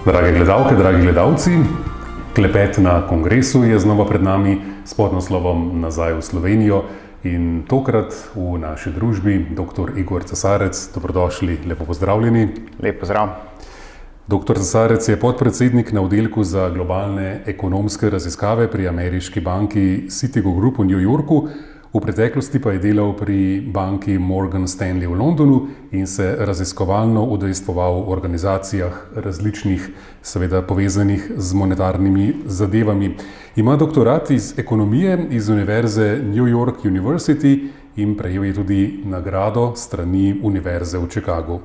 Drage gledalke, dragi gledalci, klepet na kongresu je znova pred nami s podnaslovom Nazaj v Slovenijo in tokrat v naši družbi dr. Igor Cesarec. Dobrodošli, lepo pozdravljeni. Lep pozdrav. Dr. Cesarec je podpredsednik na oddelku za globalne ekonomske raziskave pri ameriški banki Citigo Group v New Yorku. V preteklosti pa je delal pri banki Morgan Stanley v Londonu in se raziskovalno udejstvoval v organizacijah različnih, seveda povezanih z monetarnimi zadevami. Ima doktorat iz ekonomije iz Univerze New York University in prejel je tudi nagrado strani Univerze v Chicagu.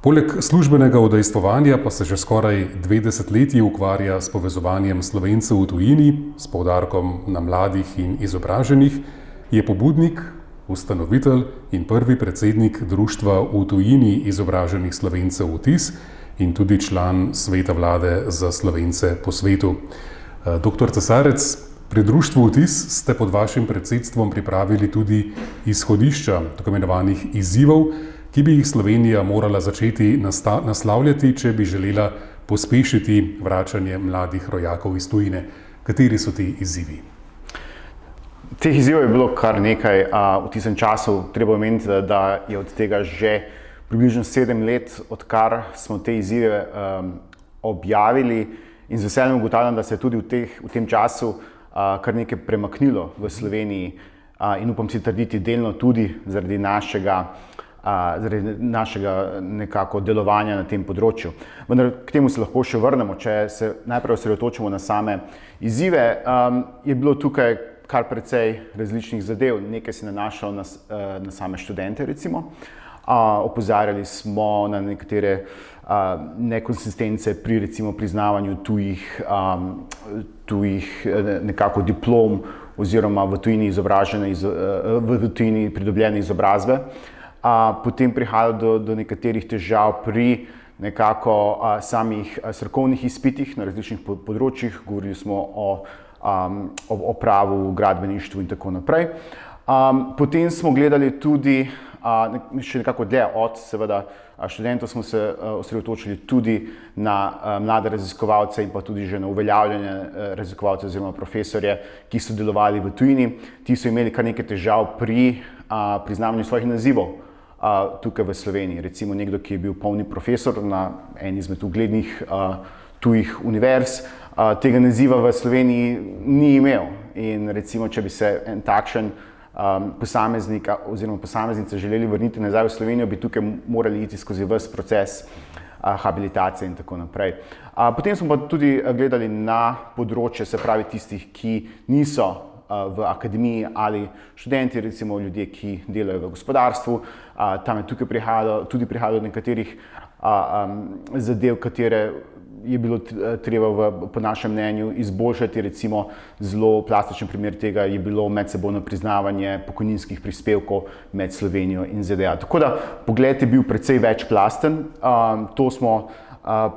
Poleg službenega udejstvovanja pa se že skoraj 2 desetletji ukvarja s povezovanjem Slovencev v tujini, s poudarkom na mladih in izobraženih. Je pobudnik, ustanovitelj in prvi predsednik Društva v tujini izobraženih Slovencev VTIS in tudi član sveta vlade za Slovence po svetu. Dr. Cesarec, pri Društvu VTIS ste pod vašim predsedstvom pripravili tudi izhodišča tako imenovanih izzivov, ki bi jih Slovenija morala začeti naslavljati, če bi želela pospešiti vračanje mladih rojakov iz tujine. Kateri so ti izzivi? Teh izzivov je bilo kar nekaj v tistem času. Treba omeniti, da je od tega že približno 7 let, odkar smo te izzive objavili, in z veseljem ugotavljam, da se je tudi v tem času kar nekaj premaknilo v Sloveniji in upam si trditi delno tudi zaradi našega nekako delovanja na tem področju. Vendar k temu se lahko še vrnemo. Če se najprej osredotočimo na same izzive, je bilo tukaj kar precej različnih zadev. Nekaj se nanašalo na same študente, recimo. Opozarjali smo na nekatere nekonsistence pri recimo priznavanju tujih nekako diplom oziroma v tujini pridobljene izobrazbe. Potem prihajalo do nekaterih težav pri nekako samih strokovnih izpitih na različnih področjih. Govorili smo o pravu, gradbeništvu in tako naprej. Potem smo gledali tudi še nekako dlje od seveda študentov, smo se osredotočili tudi na mlade raziskovalce in pa tudi že na uveljavljene raziskovalce oziroma profesorje, ki so delovali v tujini. Ti so imeli kar nekaj težav pri priznavanju svojih nazivov tukaj v Sloveniji. Recimo nekdo, ki je bil polni profesor na eni izmed uglednih tujih univerz, tega naziva v Sloveniji ni imel. In recimo, če bi se en takšen posameznik oziroma posameznice želeli vrniti nazaj v Slovenijo, bi tukaj morali iti skozi ves proces habilitacije in tako naprej. Potem smo pa tudi gledali na področje, se pravi tistih, ki niso v akademiji ali študenti, recimo ljudje, ki delajo v gospodarstvu. Tam je tukaj prihajalo do nekaterih zadev, katere je bilo treba po našem mnenju izboljšati. Recimo zelo plastičen primer tega je bilo medsebojno priznavanje pokojninskih prispevkov med Slovenijo in ZDA. Tako da pogled je bil precej večplasten. To smo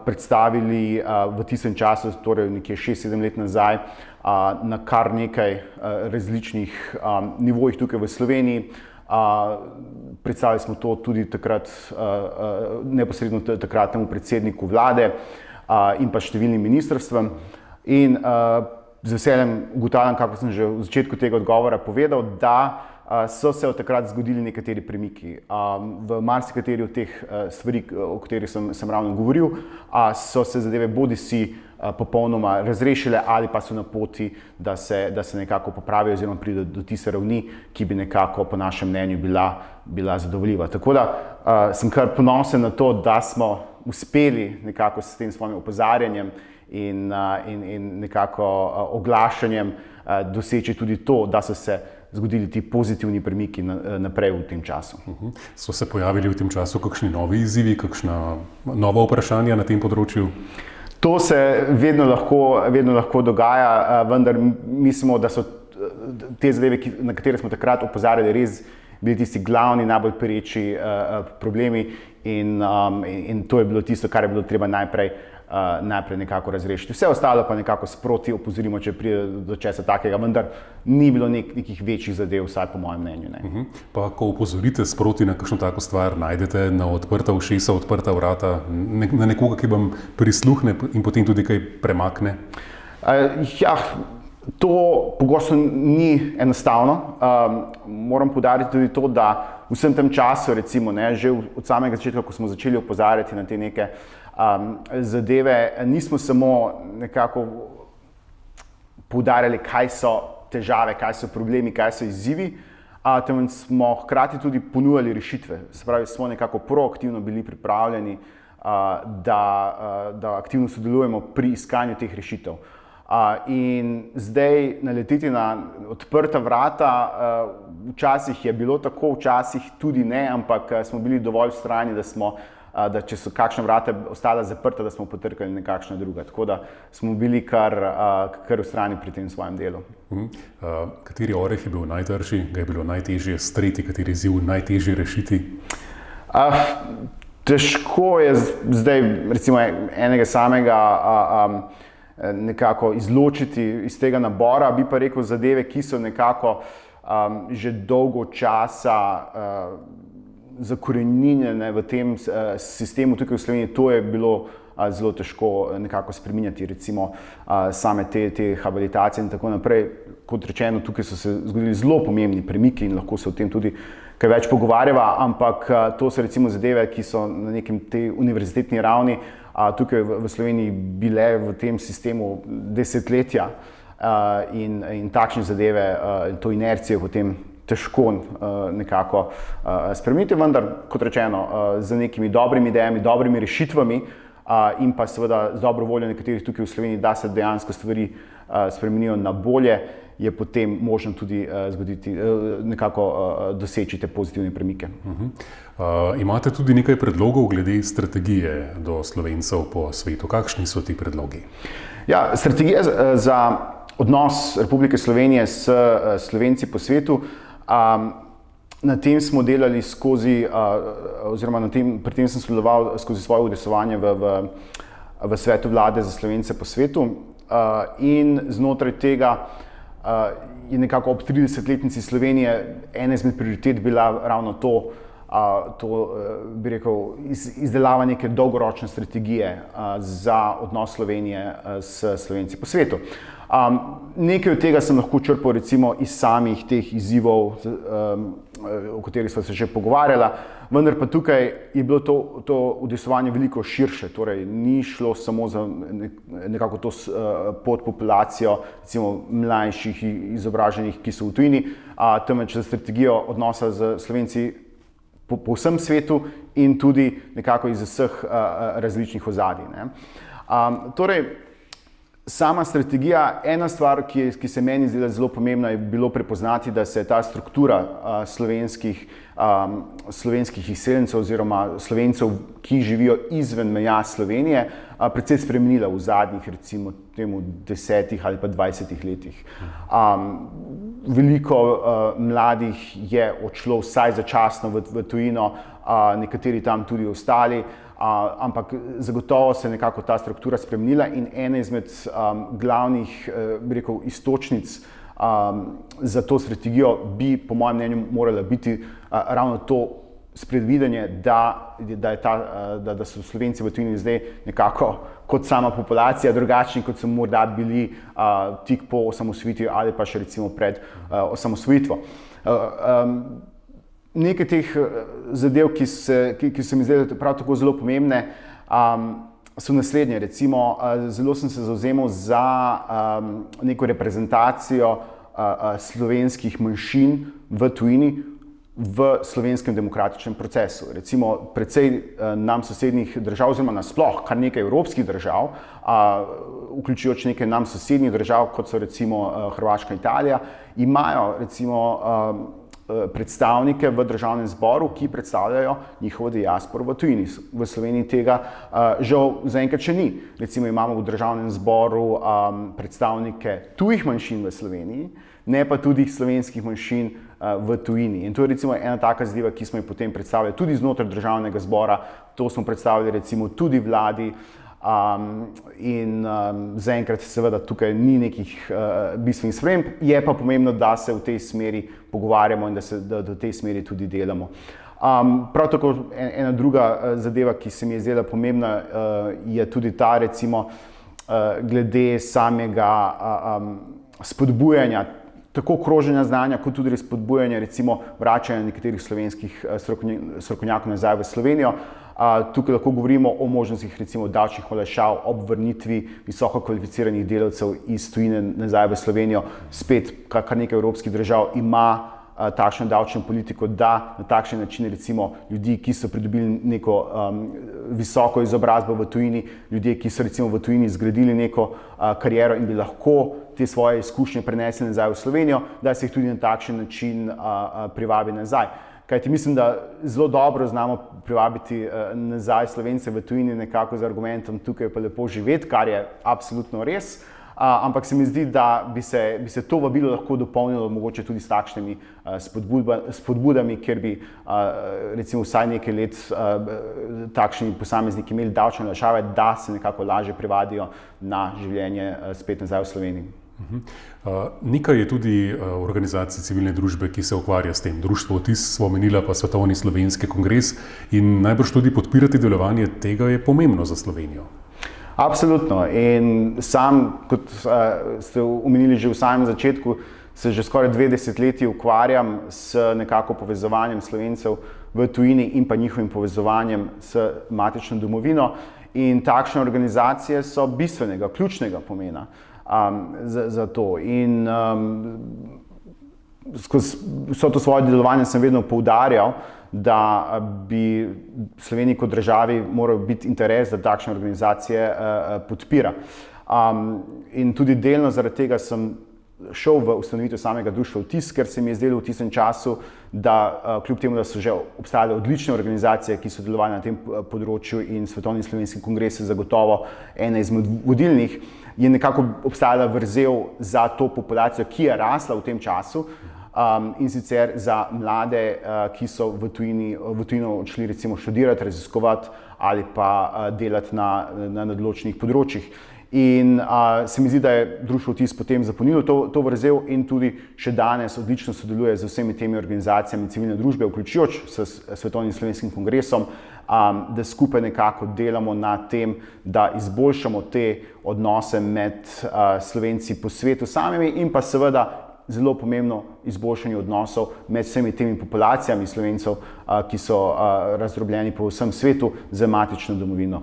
predstavili v tistem času, torej nekje 6-7 let nazaj, na kar nekaj različnih nivojih tukaj v Sloveniji. Predstavili smo to tudi takrat neposredno takratnemu predsedniku vlade in pa številnim ministrstvom. In z veseljem ugotavljam, kako sem že v začetku tega odgovora povedal, da so se od takrat zgodili nekateri premiki. V marsikateri od teh stvari, o katerih sem ravno govoril, so se zadeve bodisi popolnoma razrešile ali pa so na poti, da se nekako popravijo oziroma pride do tiste ravni, ki bi nekako po našem mnenju bila zadovoljiva. Tako da sem kar ponosen na to, da smo uspeli nekako s tem svojim opozarjanjem in nekako oglašanjem doseči tudi to, da so se zgodili ti pozitivni premiki naprej v tem času. So se pojavili v tem času kakšni novi izzivi, kakšna nova vprašanja na tem področju? To se vedno lahko dogaja, vendar mislimo, da so te zadeve, na katere smo takrat opozarjali, res bili tisti glavni, najbolj pereči problemi in to je bilo tisto, kar je bilo treba najprej najprej nekako razrešiti. Vse ostalo pa nekako sproti opozorimo, če pride do česa takega, vendar ni bilo nekih večjih zadev, vsaj po mojem mnenju. Ne. Pa ko opozorite sproti na kakšno tako stvar, najdete na odprta ušesa, odprta vrata, na nekoga, ki vam prisluhne in potem tudi kaj premakne? Ja, to pogosto ni enostavno. Moram poudariti tudi to, da vsem tem času, recimo, ne, že od samega začetka, ko smo začeli opozarjati na te neke zadeve, nismo samo nekako poudarjali, kaj so težave, kaj so problemi, kaj so izzivi, temveč smo hkrati tudi ponujali rešitve. Se pravi, smo nekako proaktivno bili pripravljeni, da aktivno sodelujemo pri iskanju teh rešitev. In zdaj naletiti na odprta vrata, včasih je bilo tako, včasih tudi ne, ampak smo bili dovolj vztrajni, da če so kakšna vrata ostala zaprta, da smo potrkali nekakšna druga. Tako da smo bili kar vztrajni pri tem svojem delu. Kateri oreh je bil najtrši, ga je bilo najtežje streti, kateri izziv najtežje rešiti? Težko je zdaj recimo enega samega nekako izločiti iz tega nabora, bi pa rekel zadeve, ki so nekako že dolgo časa zakoreninjene v tem sistemu tukaj v Sloveniji. To je bilo zelo težko nekako spreminjati, recimo same te habilitacije in tako naprej. Kot rečeno, tukaj so se zgodili zelo pomembni premiki in lahko se o tem tudi kaj več pogovarjava, ampak to so recimo zadeve, ki so na nekem tej univerzitetni ravni tukaj v Sloveniji bile v tem sistemu desetletja in takšne zadeve, to inercijo potem težko nekako spremeniti, vendar, kot rečeno, z nekimi dobrimi idejami, dobrimi rešitvami in pa seveda z dobro voljo nekaterih tukaj v Sloveniji, da se dejansko stvari spremenijo na bolje, je potem možno tudi nekako doseči te pozitivne premike. Imate tudi nekaj predlogov glede strategije do Slovencev po svetu. Kakšni so ti predlogi? Ja, strategija za odnos Republike Slovenije s Slovenci po svetu, na tem smo delali skozi, oziroma pri tem sem sodeloval skozi svoje udejstvovanje v svetu vlade za Slovence po svetu in znotraj tega je nekako ob 30-letnici Slovenije ena izmed prioritet bila ravno to bi rekel, izdelava neke dolgoročne strategije za odnos Slovenije s Slovenci po svetu. Nekaj od tega sem lahko črpal recimo iz samih teh izzivov, o katerih sva se že pogovarjala, vendar pa tukaj je bilo to udejstvovanje veliko širše, torej ni šlo samo za nekako to podpopulacijo, recimo mlajših izobraženih, ki so v tujini, temveč za strategijo odnosa z Slovenci po vsem svetu in tudi nekako iz vseh različnih ozadij. Torej, sama strategija, ena stvar, ki se meni zdela zelo pomembna, je bilo prepoznati, da se je ta struktura slovenskih izseljencev oziroma Slovencev, ki živijo izven meja Slovenije, precej spremenila v zadnjih recimo 10 ali pa 20 letih. Veliko mladih je odšlo vsaj začasno v tujino, nekateri tam tudi ostali, ampak zagotovo se je nekako ta struktura spremenila in ena izmed glavnih, bi rekel, istočnic za to strategijo bi, po mojem mnenju, morala biti ravno to spredvidenje, da so Slovenci v tujini zdaj nekako kot sama populacija drugačni, kot so morda bili tik po osamosvojitvi ali pa še recimo pred osamosvojitvo. Nekaj teh zadev, ki se mi zdaj prav tako zelo pomembne, so naslednje. Recimo, zelo sem se zavzemal za neko reprezentacijo slovenskih manjšin v tujini v slovenskem demokratičnem procesu. Recimo, precej nam sosednjih držav, oziroma nasploh kar nekaj evropskih držav, vključujoč nekaj nam sosednjih držav, kot so recimo Hrvaška in Italija, imajo recimo predstavnike v državnem zboru, ki predstavljajo njihovo diasporo v tujini. V Sloveniji tega žal zaenkrat še ni. Recimo imamo v državnem zboru predstavnike tujih manjšin v Sloveniji, ne pa tudi slovenskih manjšin v tujini. In to je recimo ena taka zadeva, ki smo jo potem predstavljali tudi znotraj državnega zbora, to smo predstavljali recimo tudi vladi Zaenkrat seveda tukaj ni nekih bistvenih sprememb, je pa pomembno, da se v tej smeri pogovarjamo in da v tej smeri tudi delamo. Prav tako ena druga zadeva, ki se mi je zdela pomembna, je tudi ta, recimo, glede samega spodbujanja tako kroženja znanja, kot tudi spodbujanja, recimo, vračanja nekaterih slovenskih strokovnjakov nazaj v Slovenijo. Tukaj lahko govorimo o možnostih, recimo, davčnih olajšav ob vrnitvi visoko kvalificiranih delavcev iz tujine nazaj v Slovenijo. Spet, kar nekaj evropskih držav ima takšno davčno politiko, da na takšen način, recimo, ljudi, ki so pridobili neko visoko izobrazbo v tujini, ljudje, ki so recimo v tujini zgradili neko kariero in bi lahko te svoje izkušnje prenesli nazaj v Slovenijo, da se jih tudi na takšen način privabi nazaj. Kajti mislim, da zelo dobro znamo privabiti nazaj Slovence v tujini nekako z argumentom tukaj pa lepo živeti, kar je absolutno res. Ampak se mi zdi, da bi se to vabilo lahko dopolnilo mogoče tudi s takšnimi spodbudami, kjer bi recimo vsaj nekaj let takšni posamezniki imeli davčne olajšave, da se nekako lažje privadijo na življenje spet nazaj v Sloveniji. Nekaj je tudi organizacij civilne družbe, ki se ukvarja s tem. Društvo Vtis smo omenila, pa Svetovni slovenski kongres, in najbrž tudi podpirati delovanje tega je pomembno za Slovenijo. Absolutno. In sam, kot ste omenili že v samem začetku, se že skoraj 2 desetletji ukvarjam s nekako povezovanjem Slovencev v tujini in pa njihovim povezovanjem s matično domovino. In takšne organizacije so bistvenega, ključnega pomena za to. In skozi vso to svoje delovanje sem vedno poudarjal, da bi Sloveniji kot državi moral biti interes, da takšne organizacije podpira. In tudi delno zaradi tega sem šel v ustanovitev samega društva Vtis, ker se mi je zdelo v tistem času, da kljub temu, da so že obstajale odlične organizacije, ki so delovale na tem področju, in Svetovni slovenski kongres je zagotovo ena izmed vodilnih, je nekako obstajala vrzel za to populacijo, ki je rasla v tem času, in sicer za mlade, ki so v tujino odšli recimo študirati, raziskovati ali pa delati na določenih področjih. In se mi zdi, da je društvo Vtis potem zapolnilo to vrzel in tudi še danes odlično sodeluje z vsemi temi organizacijami civilne družbe, vključujoč s Svetovnim slovenskim kongresom, da skupaj nekako delamo na tem, da izboljšamo te odnose med Slovenci po svetu samimi in pa seveda zelo pomembno izboljšanje odnosov med vsemi temi populacijami Slovencev, ki so razdrobljeni po vsem svetu z matično domovino.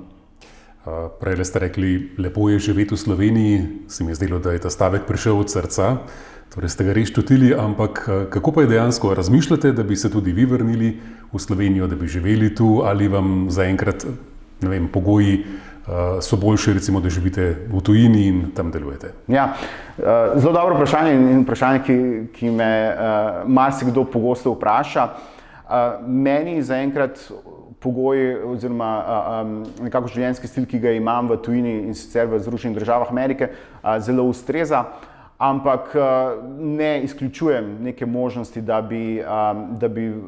Prej ste rekli, lepo je živeti v Sloveniji, se mi je zdelo, da je ta stavek prišel od srca, torej ste ga res čutili, ampak kako pa je dejansko? Razmišljate, da bi se tudi vi vrnili v Slovenijo, da bi živeli tu, ali vam zaenkrat, ne vem, pogoji so boljši, recimo, da živite v tujini in tam delujete? Ja, zelo dobro vprašanje in vprašanje, ki me marsikdo pogosto vpraša. Meni zaenkrat pogoji oziroma nekako življenjski stil, ki ga imam v tujini in sicer v Združenih državah Amerike, zelo ustreza, ampak ne izključujem neke možnosti, da bi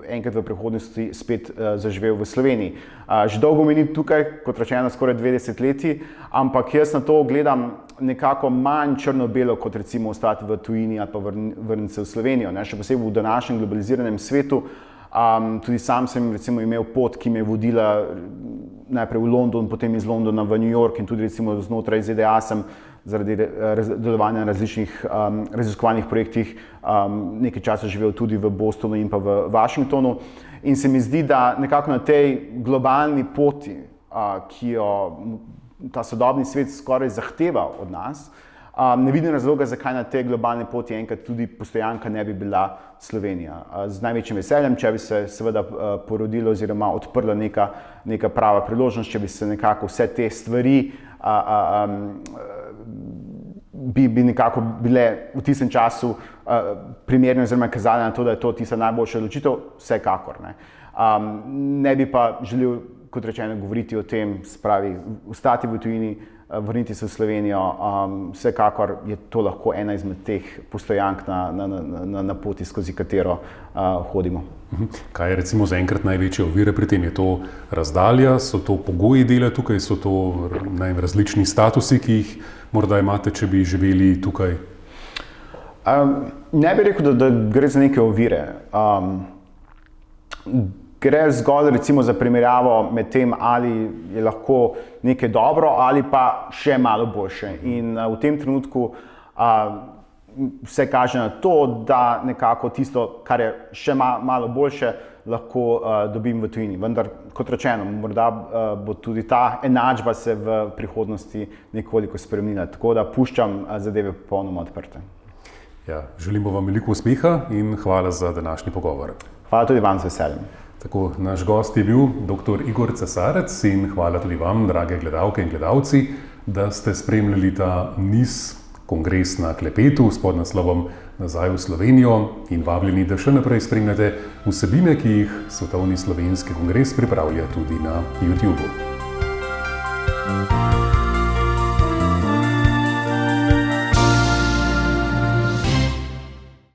enkrat v prihodnosti spet zaživel v Sloveniji. Že dolgo me ni tukaj, kot rečeno, skoraj 2 desetletji, ampak jaz na to gledam nekako manj črno-belo, kot recimo ostati v tujini ali pa vrniti se v Slovenijo. Še posebej v današnjem globaliziranem svetu. Tudi sam sem recimo imel pot, ki me je vodila najprej v London, potem iz Londona v New York in tudi recimo znotraj ZDA sem zaradi delovanja na različnih raziskovalnih projektih nekaj časa živel tudi v Bostonu in pa v Washingtonu. In se mi zdi, da nekako na tej globalni poti, ki jo ta sodobni svet skoraj zahteva od nas, ne vidim razloga, zakaj na tej globalni poti enkrat tudi postojanka ne bi bila Slovenija. Z največjim veseljem, če bi se seveda porodila oziroma odprla neka prava priložnost, če bi se nekako vse te stvari bi nekako bile v tistem času primerne oziroma kazale na to, da je to tista najboljša odločitev, vsekakor. Ne bi pa želel, kot rečeno, govoriti o tem, spravi, ostati v tujini, vrniti se v Slovenijo. Vsekakor je to lahko ena izmed teh postojank na poti, skozi katero hodimo. Kaj je recimo zaenkrat največja ovira pri tem? Je to razdalja, so to pogoji dela tukaj, so to različni statusi, ki jih morda imate, če bi živeli tukaj? Ne bi rekel, da gre za neke ovire. Gre zgolj recimo za primerjavo med tem, ali je lahko nekaj dobro ali pa še malo boljše. In v tem trenutku vse kaže na to, da nekako tisto, kar je še malo boljše, lahko dobim v tujini. Vendar, kot rečeno, morda bo tudi ta enačba se v prihodnosti nekoliko spremenila. Tako da puščam zadeve popolnoma odprte. Ja, želimo vam veliko uspeha in hvala za današnji pogovor. Hvala tudi vam z veseljem. Tako, naš gost je bil dr. Igor Cesarec in hvala tudi vam, drage gledalke in gledalci, da ste spremljali ta niz kongres na klepetu s podnaslovom Nazaj v Slovenijo in vabljeni, da še naprej spremljate vsebine, ki jih Svetovni slovenski kongres pripravlja tudi na YouTubu.